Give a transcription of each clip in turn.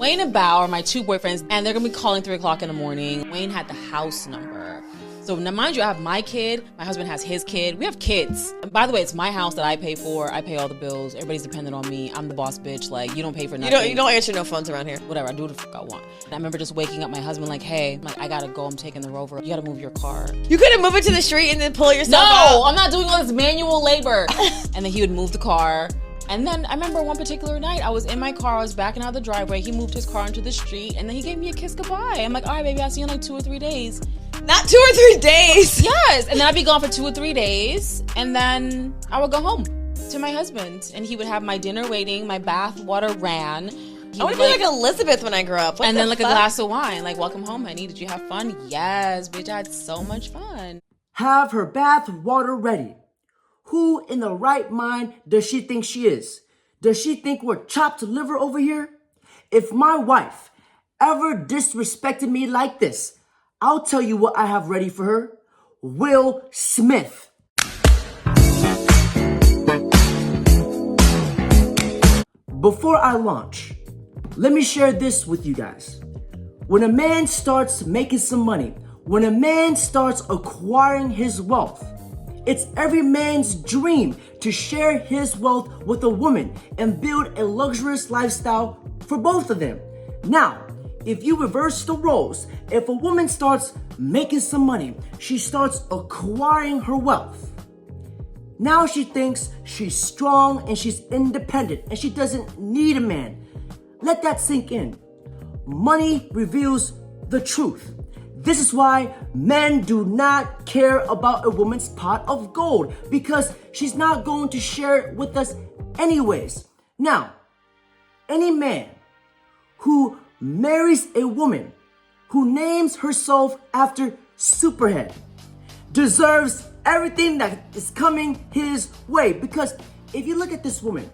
Wayne and Bao are my two boyfriends, and they're gonna be calling 3 o'clock in the morning. Wayne had the house number. So now, mind you, I have my kid, my husband has his kid. We have kids. And by the way, it's my house that I pay for. I pay all the bills. Everybody's dependent on me. I'm the boss bitch. Like, you don't pay for nothing. You don't answer no phones around here. Whatever, I do what the fuck I want. And I remember just waking up my husband like, hey, I gotta go, I'm taking the Rover. You gotta move your car. You couldn't move it to the street and then pull it yourself No, out? I'm not doing all this manual labor. And then he would move the car. And then I remember one particular night, I was in my car, I was backing out of the driveway. He moved his car into the street, and then he gave me a kiss goodbye. I'm like, all right, baby, I'll see you in like 2 or 3 days. Not 2 or 3 daes. Yes, and then I'd be gone for 2 or 3 days, and then I would go home to my husband, and he would have my dinner waiting, my bath water ran. I want to be like Elizabeth when I grow up. And then like a glass of wine, like, welcome home, honey. Did you have fun? Yes, bitch, I had so much fun. Have her bath water ready. Who in the right mind does she think she is? Does she think we're chopped liver over here? If my wife ever disrespected me like this, I'll tell you what I have ready for her. Will Smith. Before I launch, let me share this with you guys. When a man starts making some money, when a man starts acquiring his wealth, it's every man's dream to share his wealth with a woman and build a luxurious lifestyle for both of them. Now, if you reverse the roles, if a woman starts making some money, she starts acquiring her wealth. Now she thinks she's strong and she's independent and she doesn't need a man. Let that sink in. Money reveals the truth. This is why men do not care about a woman's pot of gold, because she's not going to share it with us anyways. Now, any man who marries a woman who names herself after Superhead deserves everything that is coming his way, because if you look at this woman,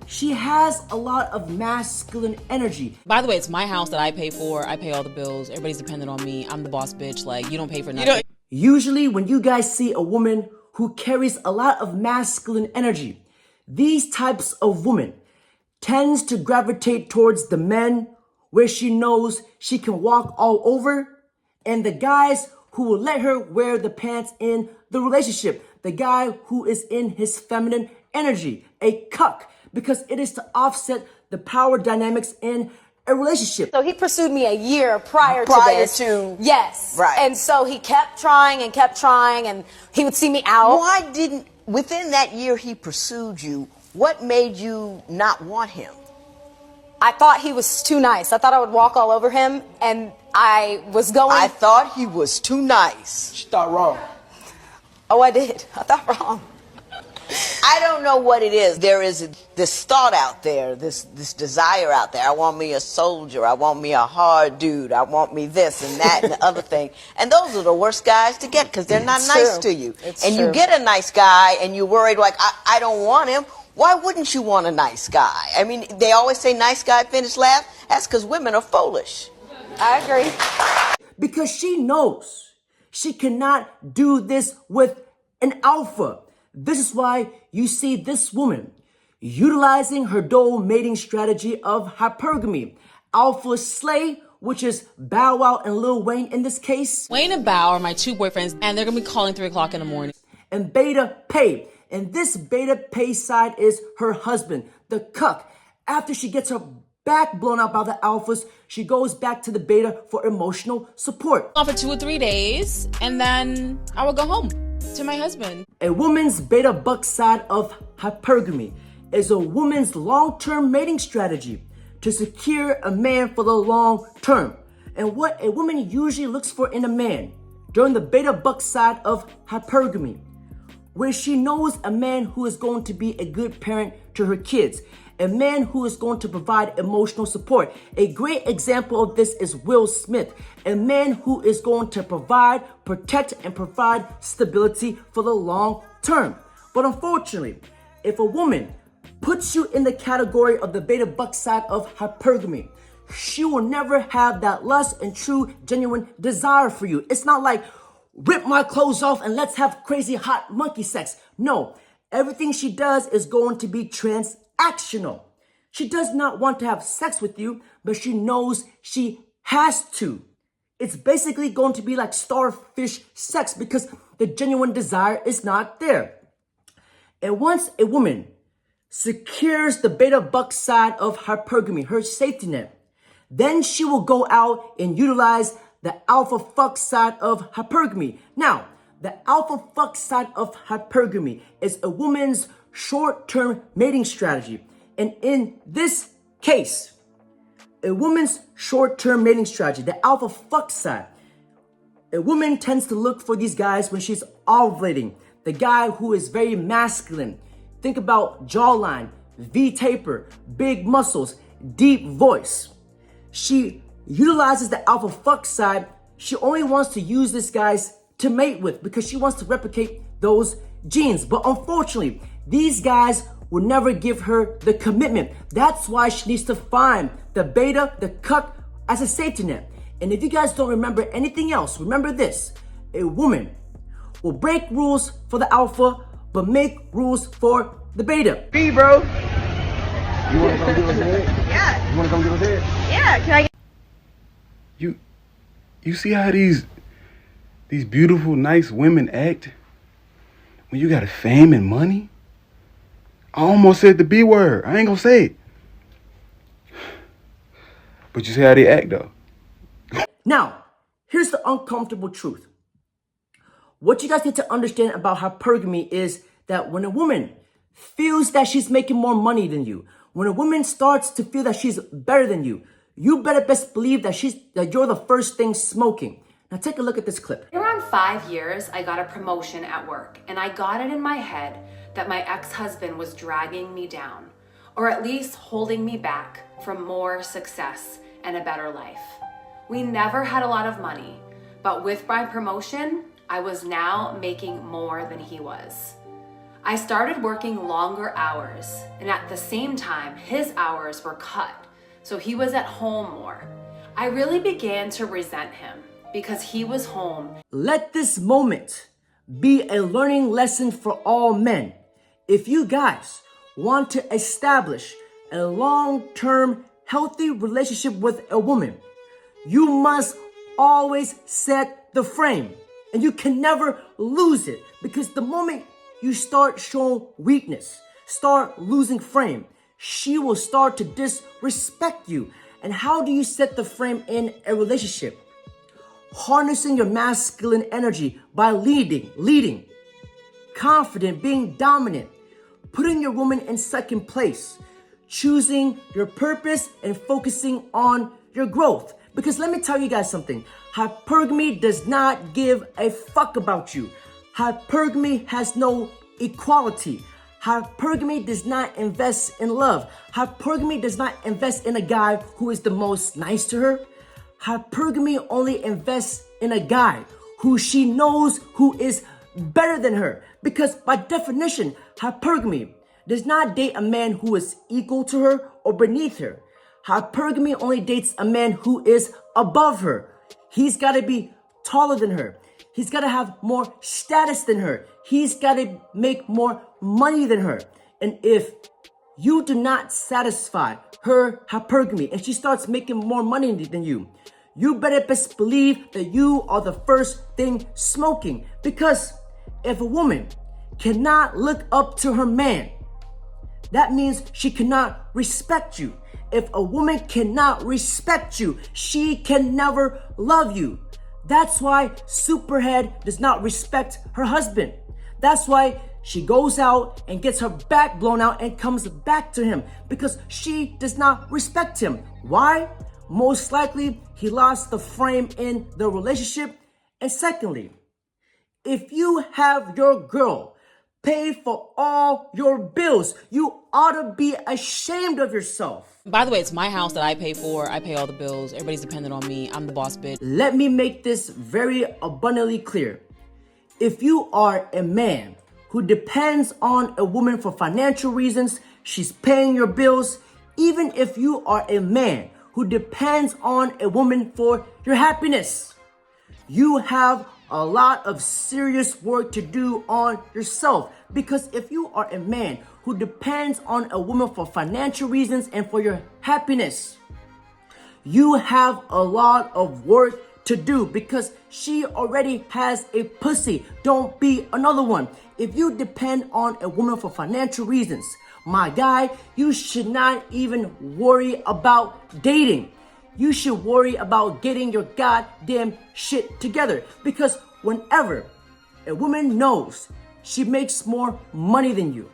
she has a lot of masculine energy. By the way, it's my house that I pay for. I pay all the bills. Everybody's dependent on me. I'm the boss bitch. Like, you don't pay for nothing. Usually when you guys see a woman who carries a lot of masculine energy, these types of women tends to gravitate towards the men where she knows she can walk all over, and the guys who will let her wear the pants in the relationship. The guy who is in his feminine energy, a cuck, because it is to offset the power dynamics in a relationship. So he pursued me a year prior to this. Yes. Right. And so he kept trying, and he would see me out. Why didn't, within that year he pursued you, what made you not want him? I thought he was too nice. I thought I would walk all over him, and I was going... I thought he was too nice. She thought wrong. Oh, I did. I thought wrong. I don't know what it is. There is this thought out there, this desire out there. I want me a soldier. I want me a hard dude. I want me this and that and the other thing. And those are the worst guys to get, because they're not nice to you. And you get a nice guy and you're worried, like, I don't want him. Why wouldn't you want a nice guy? I mean, they always say nice guy finish last. That's because women are foolish. I agree. Because she knows she cannot do this with an alpha. This is why you see this woman utilizing her dual mating strategy of hypergamy. Alpha slay, which is Bow Wow and Lil Wayne in this case. Wayne and Bao are my two boyfriends, and they're gonna be calling 3 o'clock in the morning. And beta pay. And this beta pay side is her husband, the cuck. After she gets her back blown out by the alphas, she goes back to the beta for emotional support. Gone for 2 or 3 days, and then I would go home to my husband. A woman's beta buck side of hypergamy is a woman's long-term mating strategy to secure a man for the long term. And what a woman usually looks for in a man during the beta buck side of hypergamy, where she knows a man who is going to be a good parent to her kids, a man who is going to provide emotional support. A great example of this is Will Smith, a man who is going to provide, protect, and provide stability for the long term. But unfortunately, if a woman puts you in the category of the beta buck side of hypergamy, she will never have that lust and true, genuine desire for you. It's not like, rip my clothes off and let's have crazy hot monkey sex. No, everything she does is going to be transactional. She does not want to have sex with you, but she knows she has to. It's basically going to be like starfish sex because the genuine desire is not there. And once a woman secures the beta buck side of hypergamy, her safety net, then she will go out and utilize the alpha fuck side of hypergamy. Now, the alpha fuck side of hypergamy is a woman's short-term mating strategy. And in this case, a woman's short-term mating strategy, the alpha fuck side, a woman tends to look for these guys when she's ovulating. The guy who is very masculine. Think about jawline, V-taper, big muscles, deep voice. She utilizes the alpha fuck side. She only wants to use this guys to mate with because she wants to replicate those genes. But unfortunately, these guys will never give her the commitment. That's why she needs to find the beta, the cuck, as a safety net. And if you guys don't remember anything else, remember this. A woman will break rules for the alpha, but make rules for the beta. B, bro. You wanna come give us a head? Yeah. You wanna come give us a head? Yeah, can I get You see how these beautiful, nice women act when you got a fame and money? I almost said the B word. I ain't gonna say it. But you see how they act though. Now, here's the uncomfortable truth. What you guys need to understand about hypergamy is that when a woman feels that she's making more money than you, when a woman starts to feel that she's better than you, you better best believe that you're the first thing smoking. Now take a look at this clip. Around 5 years, I got a promotion at work, and I got it in my head that my ex-husband was dragging me down, or at least holding me back from more success and a better life. We never had a lot of money, but with my promotion, I was now making more than he was. I started working longer hours, and at the same time, his hours were cut, so he was at home more. I really began to resent him because he was home. Let this moment be a learning lesson for all men. If you guys want to establish a long-term healthy relationship with a woman, you must always set the frame, and you can never lose it, because the moment you start showing weakness, start losing frame, she will start to disrespect you. And how do you set the frame in a relationship? Harnessing your masculine energy by leading, confident, being dominant, putting your woman in second place, choosing your purpose and focusing on your growth. Because let me tell you guys something. Hypergamy does not give a fuck about you. Hypergamy has no equality. Hypergamy does not invest in love. Hypergamy does not invest in a guy who is the most nice to her. Hypergamy only invests in a guy who she knows who is better than her. Because by definition, hypergamy does not date a man who is equal to her or beneath her. Hypergamy only dates a man who is above her. He's got to be taller than her. He's got to have more status than her. He's got to make more money than her. And if you do not satisfy her hypergamy and she starts making more money than you, you better best believe that you are the first thing smoking. Because if a woman cannot look up to her man, that means she cannot respect you. If a woman cannot respect you, she can never love you. That's why Superhead does not respect her husband. That's why she goes out and gets her back blown out and comes back to him, because she does not respect him. Why? Most likely, he lost the frame in the relationship. And secondly, if you have your girl pay for all your bills, you ought to be ashamed of yourself. By the way, it's my house that I pay for. I pay all the bills. Everybody's dependent on me. I'm the boss bitch. Let me make this very abundantly clear. If you are a man who depends on a woman for financial reasons, she's paying your bills. Even if you are a man who depends on a woman for your happiness, you have a lot of serious work to do on yourself. Because if you are a man who depends on a woman for financial reasons and for your happiness, you have a lot of work to do because she already has a pussy. Don't be another one. If you depend on a woman for financial reasons, my guy, you should not even worry about dating. You should worry about getting your goddamn shit together, because whenever a woman knows she makes more money than you,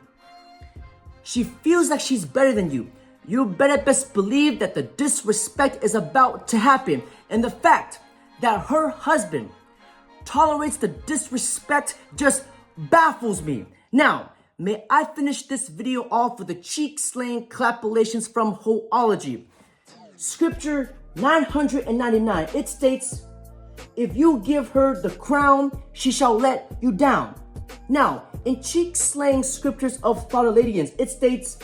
she feels like she's better than you, you better best believe that the disrespect is about to happen. And the fact that her husband tolerates the disrespect just baffles me. Now, may I finish this video off with the cheek-slaying clapallations from Hoology. Scripture 999, it states, if you give her the crown, she shall let you down. Now, in cheek-slaying scriptures of Thotoladians, it states,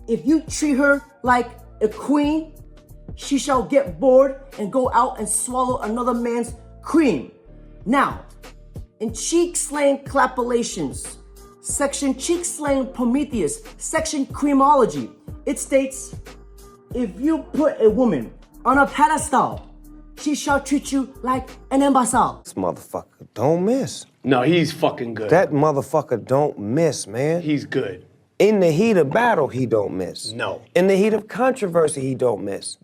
if you treat her like a queen, she shall get bored and go out and swallow another man's cream. Now, in cheek-slaying clapallations, section cheek-slaying Prometheus, section creamology, it states, if you put a woman on a pedestal, she shall treat you like an imbecile. This motherfucker don't miss. No, he's fucking good. That motherfucker don't miss, man. He's good. In the heat of battle, he don't miss. No. In the heat of controversy, he don't miss.